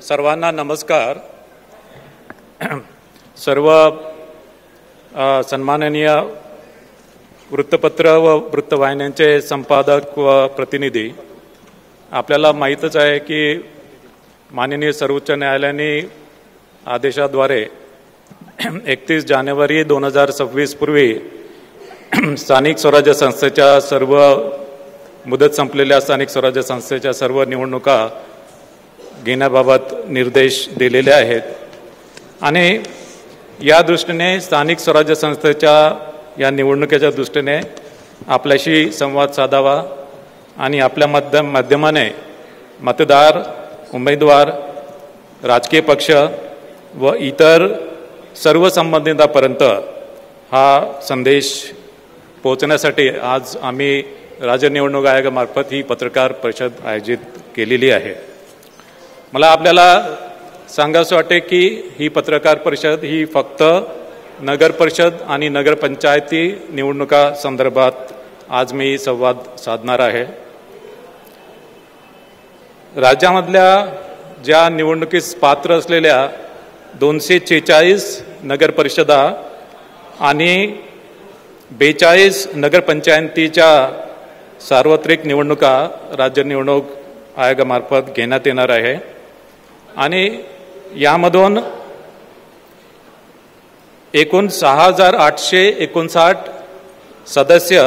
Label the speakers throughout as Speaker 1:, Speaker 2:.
Speaker 1: सर्वांना नमस्कार. सर्व सन्माननीय वृत्तपत्र व वृत्तवाहिन्यांचे संपादक व प्रतिनिधी, आपल्याला माहीतच आहे की माननीय सर्वोच्च न्यायालयाने आदेशाद्वारे 31 जानेवारी 2026 पूर्वी स्थानिक स्वराज्य संस्थेच्या सर्व मुदत संपलेल्या स्थानिक स्वराज्य संस्थेच्या सर्व निवडणुका घेण्याबाबत निर्देश दिलेले आहेत आणि या दृष्टीने स्थानिक स्वराज्य संस्थेच्या या निवडणुकीच्या दृष्टीने आपल्याशी संवाद साधावा आणि आपल्या माध्यमाने मतदार, उमेदवार, राजकीय पक्ष व इतर सर्व संबंधितांपर्यंत हा संदेश पोहोचण्यासाठी आज आम्ही राज्य निवडणूक आयोगामार्फत ही पत्रकार परिषद आयोजित केलेली आहे. मला आपल्याला सांगावंसं वाटते की ही पत्रकार परिषद ही फक्त नगर परिषद आणि नगरपंचायती निवडणुका संदर्भात आज मी संवाद साधणार आहे. राज्यामधल्या ज्या निवडणुकीस पात्र असलेल्या 246 नगर परिषदा आणि 42 नगरपंचायतीच्या सार्वत्रिक निवडणुका राज्य निवडणूक आयोगामार्फत घेण्यात येणार आहे आणि यामधून एकूण 6,859 सदस्य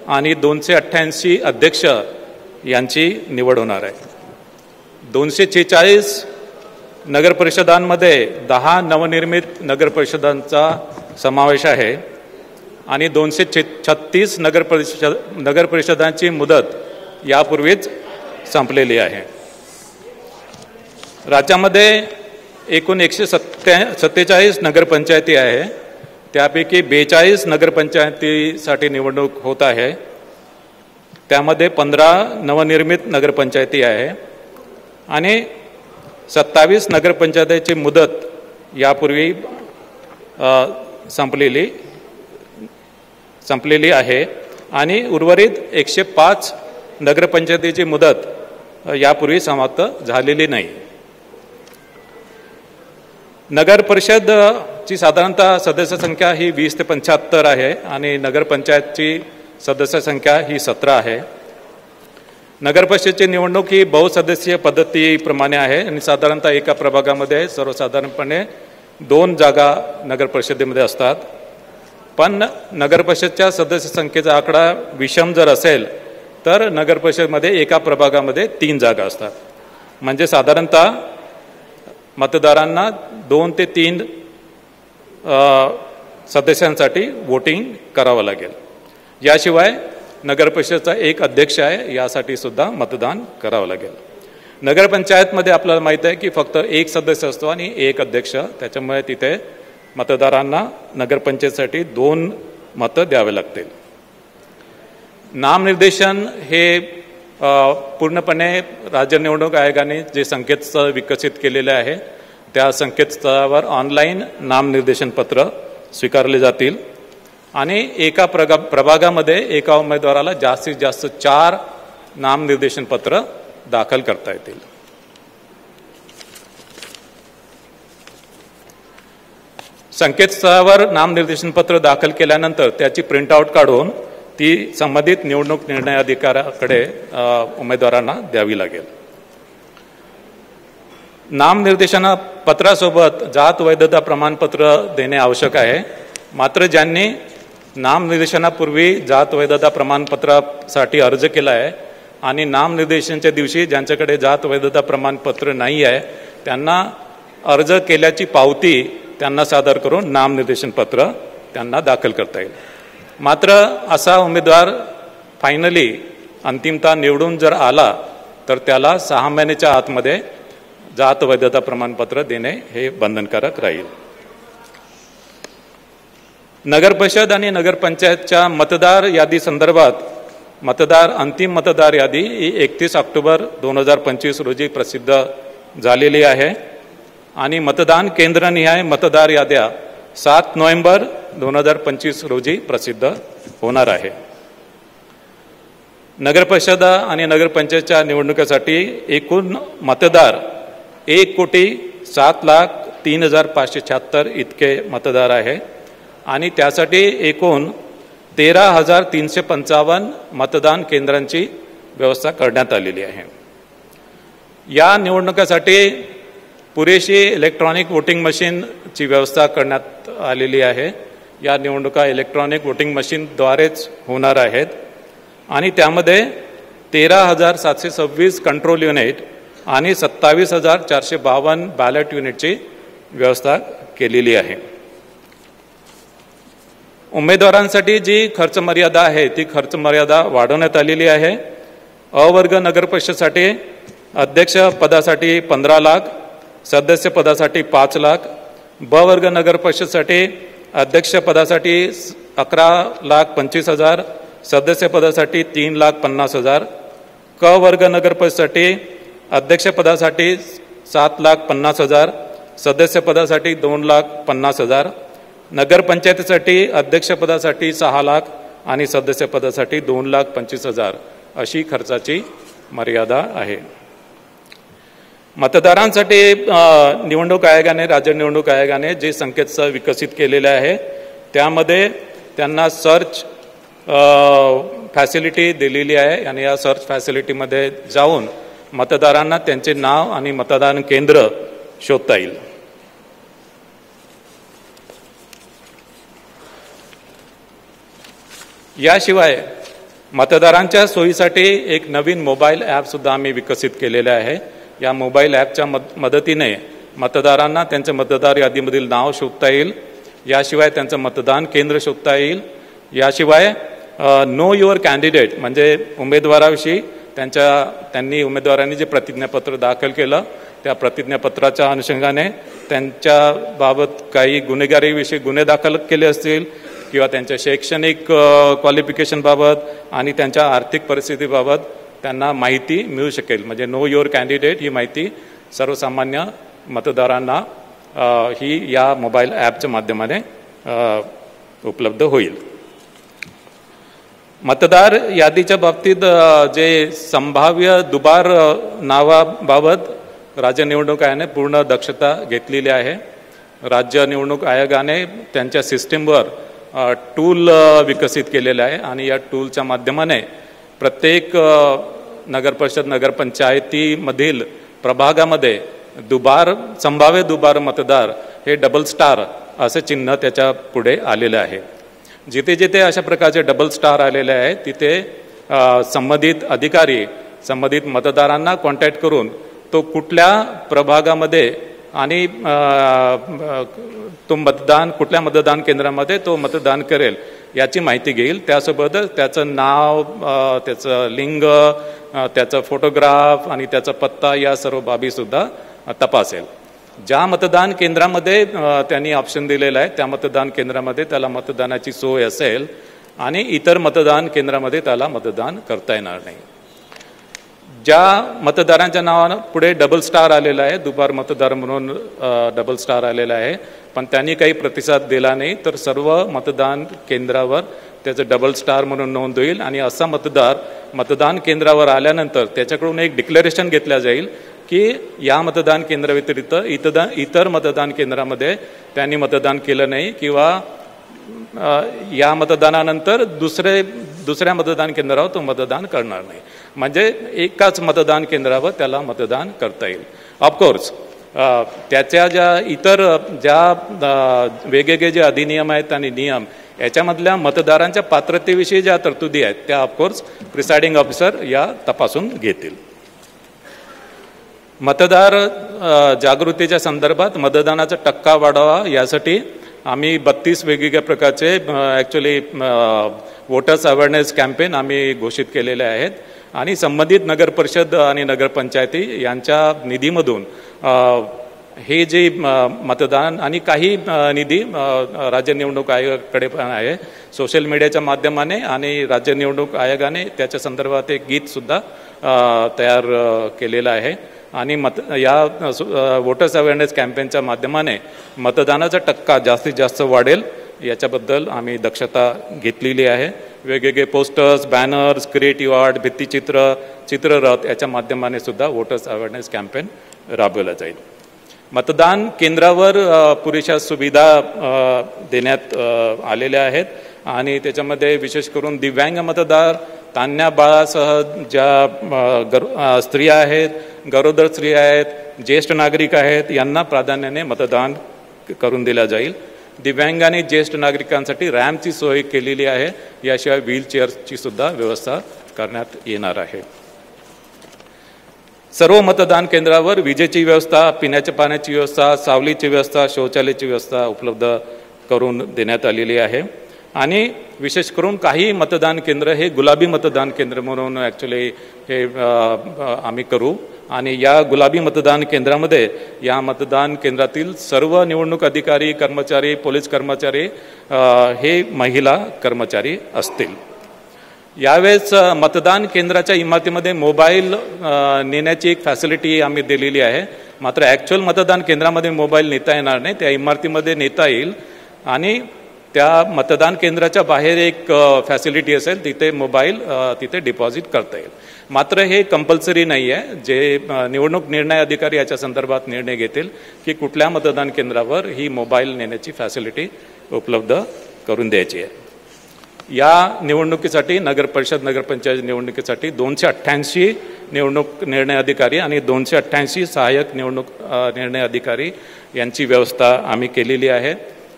Speaker 1: आणि 288 अध्यक्ष यांची निवड होणार आहे. 246 नगरपरिषदांमध्ये 10 नवनिर्मित नगरपरिषदांचा समावेश आहे आणि 236 नगरपरिषदांची मुदत यापूर्वीच संपलेली आहे. राज्यामध्ये एकूण 147 नगरपंचायती आहे. त्यापैकी 42 नगरपंचायतीसाठी निवडणूक होत आहे. त्यामध्ये 15 नवनिर्मित नगरपंचायती आहे आणि 27 नगरपंचायतीची मुदत यापूर्वी संपलेली आहे आणि उर्वरित 105 नगरपंचायतीची मुदत यापूर्वी समाप्त झालेली नाही. नगर परिषदची साधारणतः सदस्य संख्या ही 20 ते 75 आहे आणि नगरपंचायतची सदस्य संख्या ही 17 आहे. नगर परिषदेची निवडणूक ही बहुसदस्यीय पद्धतीप्रमाणे आहे आणि साधारणतः एका प्रभागामध्ये सर्वसाधारणपणे 2 जागा नगर परिषदेमध्ये असतात. पण नगर परिषदच्या सदस्य संख्येचा आकडा विषम जर असेल तर नगर परिषदेमध्ये एका प्रभागामध्ये 3 जागा असतात. म्हणजे साधारणतः मतदारांना 2 ते 3 सदस्यांसाठी वोटिंग करावं लागेल. याशिवाय नगर परिषदेचा एक अध्यक्ष आहे, यासाठी सुद्धा मतदान करावं लागेल. नगरपंचायतमध्ये आपल्याला माहीत आहे की फक्त एक सदस्य असतो आणि एक अध्यक्ष, त्याच्यामुळे तिथे मतदारांना नगरपंचायतीसाठी 2 मतं द्यावे लागतील. नामनिर्देशन हे पूर्णपणे राज्य निवडणूक आयोगाने जे संकेतस्थळ विकसित केलेले आहे त्या संकेतस्थळावर ऑनलाईन नामनिर्देशन पत्र स्वीकारले जातील आणि एका प्रभागामध्ये एका उमेदवाराला जास्तीत जास्त 4 नामनिर्देशन पत्र दाखल करता येतील. संकेतस्थळावर नामनिर्देशन पत्र दाखल केल्यानंतर त्याची प्रिंटआउट काढून ती संबंधित निवडणूक निर्णय अधिकाऱ्याकडे उमेदवारांना द्यावी लागेल. नामनिर्देशन पत्रासोबत जात वैधता प्रमाणपत्र देणे आवश्यक आहे. मात्र ज्यांनी नामनिर्देशनापूर्वी जात वैधता प्रमाणपत्रासाठी अर्ज केला आहे आणि नामनिर्देशनाच्या दिवशी ज्यांच्याकडे जात वैधता प्रमाणपत्र नाही आहे त्यांना अर्ज केल्याची पावती त्यांना सादर करून नामनिर्देशन पत्र त्यांना दाखल करता येईल. मात्र असा उमेदवार फायनली अंतिमतः निवडून जर आला तर त्याला 6 महिन्याच्या आतमध्ये जात वैधता प्रमाणपत्र देणे हे बंधनकारक राहील. नगर परिषद आणि नगरपंचायतच्या मतदार यादी संदर्भात अंतिम मतदार यादी 31 ऑक्टोबर 2025 रोजी प्रसिद्ध झालेली आहे आणि मतदान केंद्रनिहाय मतदार याद्या 7 नोव्हेंबर 2025 रोजी प्रसिद्ध होणार आहे. नगरपरिषद आणि नगरपंचायतच्या निवडणुकीसाठी एकूण मतदार 1,07,03,576 इतके मतदार आहे आणि त्यासाठी एकूण 13,355 मतदान केंद्रांची व्यवस्था करण्यात आलेली आहे. या निवडणुकीसाठी पुरेशी इलेक्ट्रॉनिक वोटिंग मशीनची व्यवस्था करण्यात आलेली आहे. या निवडणुका इलेक्ट्रॉनिक वोटिंग मशीनद्वारेच होणार आहेत आणि त्यामध्ये 13,726 कंट्रोल युनिट आणि 27,452 बॅलेट युनिटची व्यवस्था केलेली आहे. उमेदवारांसाठी जी खर्च मर्यादा आहे ती खर्च मर्यादा वाढवण्यात आलेली आहे. अ वर्ग नगर परिषदेसाठी अध्यक्ष पदासाठी 15 लाख, सदस्य पदासाठी 5 लाख, ब वर्ग नगर परिषदेसाठी अध्यक्ष पदासाठी 11,25,000, सदस्य पदासाठी 3,50,000, क वर्ग नगर परिषदेसाठी अध्यक्ष पदासाठी 7,50,000, सदस्य पदासाठी 2,50,000, नगरपंचायतीसाठी अध्यक्ष पदासाठी 6 लाख आणि सदस्य पदासाठी 2,25,000 अशी खर्चाची मर्यादा आहे. मतदारांसाठी निवडणूक आयोगाने, राज्य निवडणूक आयोगाने जे संकेतस्थळ विकसित केलेले आहे त्यामध्ये त्यांना सर्च फॅसिलिटी दिलेली आहे आणि या सर्च फॅसिलिटीमध्ये जाऊन मतदारांना त्यांचे नाव आणि मतदान केंद्र शोधता येईल. याशिवाय मतदारांच्या सोयीसाठी एक नवीन मोबाईल ॲपसुद्धा आम्ही विकसित केलेले आहे. या मोबाईल ॲपच्या मदतीने मतदारांना त्यांच्या मतदार यादीमधील नाव शोधता येईल. याशिवाय त्यांचं मतदान केंद्र शोधता येईल. याशिवाय नो युअर कॅन्डिडेट म्हणजे उमेदवाराविषयी त्यांनी उमेदवारांनी जे प्रतिज्ञापत्र दाखल केलं त्या प्रतिज्ञापत्राच्या अनुषंगाने त्यांच्याबाबत काही गुन्हेगारीविषयी गुन्हे दाखल केले असतील किंवा त्यांच्या शैक्षणिक क्वालिफिकेशनबाबत आणि त्यांच्या आर्थिक परिस्थितीबाबत त्यांना माहिती मिळू शकेल. म्हणजे नो युअर कॅन्डिडेट ही माहिती सर्वसामान्य मतदारांना ही या मोबाईल ॲपच्या माध्यमाने उपलब्ध होईल. मतदार यादीच्या बाबतीत जे संभाव्य दुबार नावाबाबत राज्य निवडणूक आयोगाने पूर्ण दक्षता घेतलेली आहे. राज्य निवडणूक आयोगाने त्यांच्या सिस्टीमवर टूल विकसित केलेलं आहे आणि या टूलच्या माध्यमाने प्रत्येक नगरपरिषद नगरपंचायतीमधील प्रभागामध्ये संभाव्य दुबार मतदार हे डबल स्टार असं चिन्ह त्याच्या पुढे आलेलं आहे. जिथे जिथे अशा प्रकारचे डबल स्टार आलेले आहेत तिथे संबंधित अधिकारी संबंधित मतदारांना कॉन्टॅक्ट करून तो कुठल्या प्रभागामध्ये आणि तो कुठल्या मतदान केंद्रामध्ये तो मतदान करेल याची माहिती घेईल. त्यासोबतच त्याचं नाव, त्याचं लिंग, त्याचा फोटोग्राफ आणि त्याचा पत्ता या सर्व बाबीसुद्धा तपासेल. ज्या मतदान केंद्रामध्ये त्यांनी ऑप्शन दिलेला आहे त्या मतदान केंद्रामध्ये त्याला मतदानाची सोय असेल आणि इतर मतदान केंद्रामध्ये त्याला मतदान करता येणार नाही. ज्या मतदारांच्या नावानं पुढे डबल स्टार आलेला आहे, दुबार मतदार म्हणून डबल स्टार आलेला आहे, पण त्यांनी काही प्रतिसाद दिला नाही तर सर्व मतदान केंद्रावर त्याचं डबल स्टार म्हणून नोंद होईल आणि असा मतदार मतदान केंद्रावर आल्यानंतर त्याच्याकडून एक डिक्लेरेशन घेतलं जाईल की या मतदान केंद्राव्यतिरिक्त इतर मतदान केंद्रामध्ये त्यांनी मतदान केलं नाही किंवा या मतदानानंतर दुसऱ्या मतदान केंद्रावर तो मतदान करणार नाही. म्हणजे एकाच मतदान केंद्रावर त्याला मतदान करता येईल. ऑफकोर्स त्याच्या ज्या वेगवेगळे जे अधिनियम आहेत आणि नियम याच्यामधल्या मतदारांच्या पात्रतेविषयी ज्या तरतुदी आहेत त्या ऑफकोर्स प्रिसाइडिंग ऑफिसर या तपासून घेतील. मतदार जागृतीच्या संदर्भात मतदानाचा टक्का वाढावा यासाठी आम्ही 32 वेगवेगळ्या प्रकारचे ॲक्च्युली वोटर्स अवेअरनेस कॅम्पेन आम्ही घोषित केलेले आहेत आणि संबंधित नगर परिषद आणि नगरपंचायती यांच्या निधीमधून हे जे मतदान आणि काही निधी राज्य निवडणूक आयोगाकडे पण आहे. सोशल मीडियाच्या माध्यमाने आणि राज्य निवडणूक आयोगाने त्याच्या संदर्भात एक गीतसुद्धा तयार केलेलं आहे आणि या वोटर्स अवेअरनेस कॅम्पेनच्या माध्यमाने मतदानाचा टक्का जास्तीत जास्त वाढेल याच्याबद्दल आम्ही दक्षता घेतलेली आहे. वेगवेगळे पोस्टर्स, बॅनर्स, क्रिएटिव्ह आर्ट, भित्तिचित्र, चित्ररथ याच्या माध्यमाने सुद्धा वोटर्स अवेअरनेस कॅम्पेन राबवला जाईल. मतदान केंद्रावर पुरेशा सुविधा देण्यात आलेल्या आहेत आणि त्याच्यामध्ये विशेष करून दिव्यांग मतदार, तान्ह्या बाळासह ज्या स्त्रिया आहेत, गरोदर स्त्रिया आहेत, ज्येष्ठ नागरिक आहेत यांना प्राधान्याने मतदान करून दिलं जाईल. दिव्यांग आणि ज्येष्ठ नागरिकांसाठी रॅम्पची सोय केलेली आहे. याशिवाय व्हीलचेअरची सुद्धा व्यवस्था करण्यात येणार आहे. सर्व मतदान केंद्रावर विजेची व्यवस्था, पिण्याच्या पाण्याची व्यवस्था, सावलीची व्यवस्था, शौचालयाची व्यवस्था उपलब्ध करून देण्यात आलेली आहे. आणि विशेष करून काही मतदान केंद्र हे गुलाबी मतदान केंद्र म्हणून ॲक्च्युली हे आम्ही करू आणि या गुलाबी मतदान केंद्रामध्ये या मतदान केंद्रातील सर्व निवडणूक अधिकारी, कर्मचारी, पोलीस कर्मचारी हे महिला कर्मचारी असतील. यावेळेस मतदान केंद्राच्या इमारतीमध्ये मोबाईल नेण्याची एक फॅसिलिटी आम्ही दिलेली आहे. मात्र ॲक्च्युअल मतदान केंद्रामध्ये मोबाईल नेता येणार नाही, त्या इमारतीमध्ये नेता येईल आणि त्या मतदान केंद्राच्या बाहेर एक फॅसिलिटी असेल, तिथे मोबाईल तिथे डिपॉझिट करता येईल. मात्र हे कंपल्सरी नाही आहे. जे निवडणूक निर्णय अधिकारी याच्या संदर्भात निर्णय घेतील की कुठल्या मतदान केंद्रावर ही मोबाईल नेण्याची फॅसिलिटी उपलब्ध करून द्यायची आहे. या निवडणुकीसाठी नगरपरिषद नगरपंचायत निवडणुकीसाठी 288 निवडणूक निर्णय अधिकारी आणि 288 सहाय्यक निवडणूक निर्णय अधिकारी यांची व्यवस्था आम्ही केलेली आहे.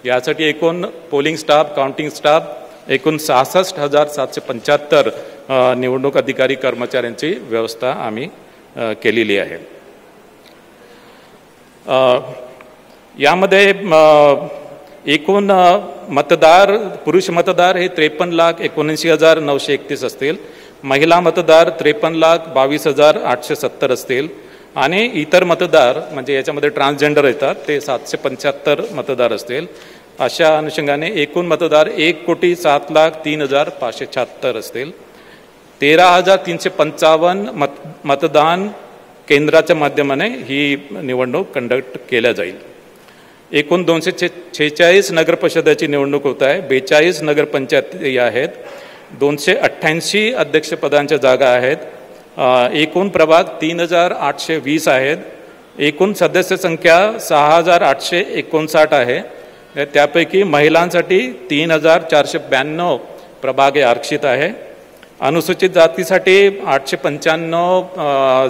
Speaker 1: यासाठी एकूण पोलिंग स्टाफ, काउंटिंग स्टाफ एकूण 66,775 निवडणूक अधिकारी कर्मचाऱ्यांची व्यवस्था आम्ही केलेली आहे. यामध्ये एकूण मतदार, पुरुष मतदार हे 53,79,931 असतील, महिला मतदार 53,22,870 असतील आणि इतर मतदार म्हणजे याच्यामध्ये ट्रान्सजेंडर येतात ते 775 मतदार असतील. अशा अनुषंगाने एकूण मतदार 1,07,03,576 असतील. 13,355 मतदान केंद्राच्या माध्यमाने ही निवडणूक कंडक्ट केल्या जाईल. एकूण 246 नगरपरिषदेची निवडणूक होत आहे. 42 नगरपंचायती आहेत. 288 अध्यक्षपदांच्या जागा आहेत. एकूण प्रभाग 3,820 आहेत. एकूण सदस्य संख्या 6,859 आहे. त्यापैकी महिलांसाठी 3,492 प्रभाग हे आरक्षित आहे. अनुसूचित जातीसाठी 895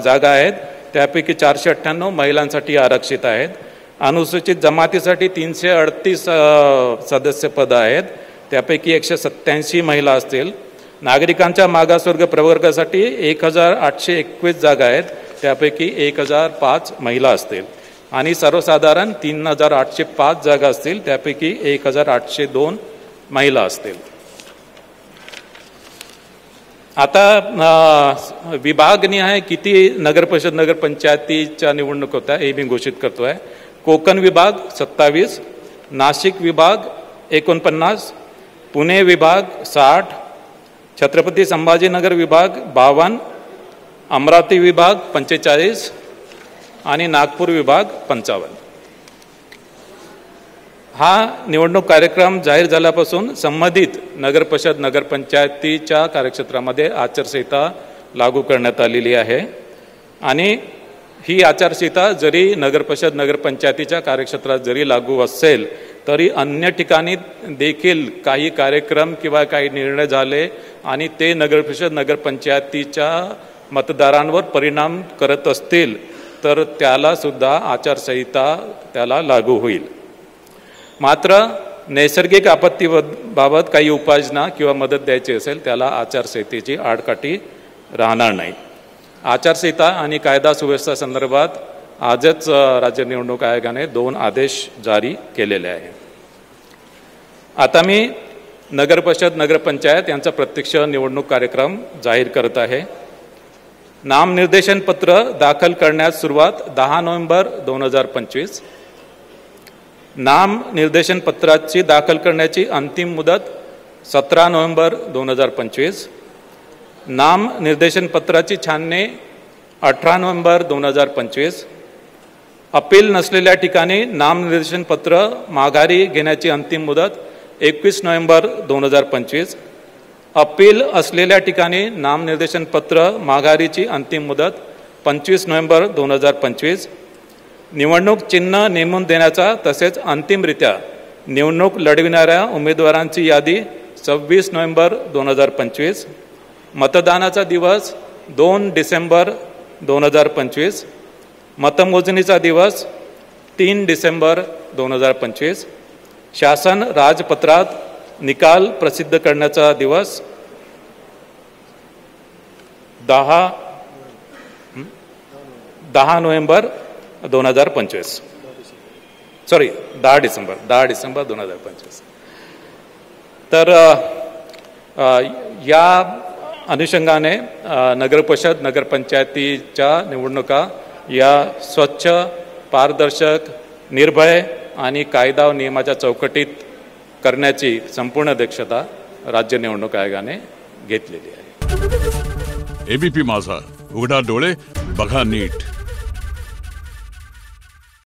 Speaker 1: जागा आहेत. त्यापैकी 498 महिलांसाठी आरक्षित आहेत. अनुसूचित जमातीसाठी 338 सदस्यपद आहेत. त्यापैकी 187 महिला असतील. नागरिकांच्या मागासवर्ग प्रवर्गासाठी 1,821 जागा आहेत. त्यापैकी 1,005 महिला असतील आणि सर्वसाधारण 3,805 जागा असतील. त्यापैकी 1,802 महिला असतील. आता विभागनिहाय किती नगरपरिषद नगरपंचायतीच्या निवडणूक होत्या हे मी घोषित करतो आहे. कोकण विभाग 27, नाशिक विभाग 49, पुणे विभाग 60, छत्रपती संभाजीनगर विभाग 52, अमरावती विभाग 45 आणि नागपूर विभाग 55. हा निवडणूक कार्यक्रम जाहीर झाल्यापासून संबंधित नगरपरिषद नगरपंचायतीच्या कार्यक्षेत्रामध्ये आचारसंहिता लागू करण्यात आलेली आहे आणि ही आचारसंहिता जरी नगरपरिषद नगरपंचायतीच्या कार्यक्षेत्रात जरी लागू असेल तरी अन्य ठिकाणी देखील काही कार्यक्रम किंवा काही निर्णय झाले आणि ते नगरपरिषद नगरपंचायतीच्या मतदारांवर परिणाम करत असतील तर त्याला सुद्धा आचारसंहिता त्याला लागू होईल. मात्र नैसर्गिक आपत्तीबाबत काही उपाययोजना किंवा मदत द्यायची असेल त्याला आचारसंहितेची आडकाठी राहणार नाही. आचारसंहिता आणि कायदा सुव्यवस्था संदर्भात आजच राज्य निवडणूक आयोगाने 2 आदेश जारी केलेले आहे. आता मी नगरपरिषद नगरपंचायत यांचा प्रत्यक्ष निवडणूक कार्यक्रम जाहीर करत आहे. नामनिर्देशन पत्र दाखल करण्यास सुरुवात 10 नोव्हेंबर 2025. नामनिर्देशन पत्राची दाखल करण्याची अंतिम मुदत 17 नोव्हेंबर 2025. नामनिर्देशन पत्राची छाननी 18 नोव्हेंबर 2025. अपील नसलेल्या ठिकाणी नामनिर्देशन पत्र माघारी घेण्याची अंतिम मुदत 21 नोव्हेंबर 2025. अपील असलेल्या ठिकाणी नामनिर्देशन पत्र माघारीची अंतिम मुदत 25 नोव्हेंबर 2025. निवडणूक चिन्ह नेमून देण्याचा तसेच अंतिमरित्या निवडणूक लढविणाऱ्या उमेदवारांची यादी 26 नोव्हेंबर 2025, मतदानाचा दिवस 2 डिसेंबर 2025, मतमोजणीचा दिवस 3 डिसेंबर 2025, शासन राजपत्रात निकाल प्रसिद्ध करण्याचा दिवस 10 नोव्हेंबर 2025, सॉरी 10 डिसेंबर 2025. तर या अनुषंगाने नगरपरिषद नगरपंचायतीच्या निवडणुका या स्वच्छ, पारदर्शक, निर्भय आणि कायदा व नियमाच्या चौकटीत करण्याची संपूर्ण दक्षता राज्य निवडणूक आयोगाने घेतलेली आहे.
Speaker 2: एबीपी माझा, उघडा डोळे बघा नीट.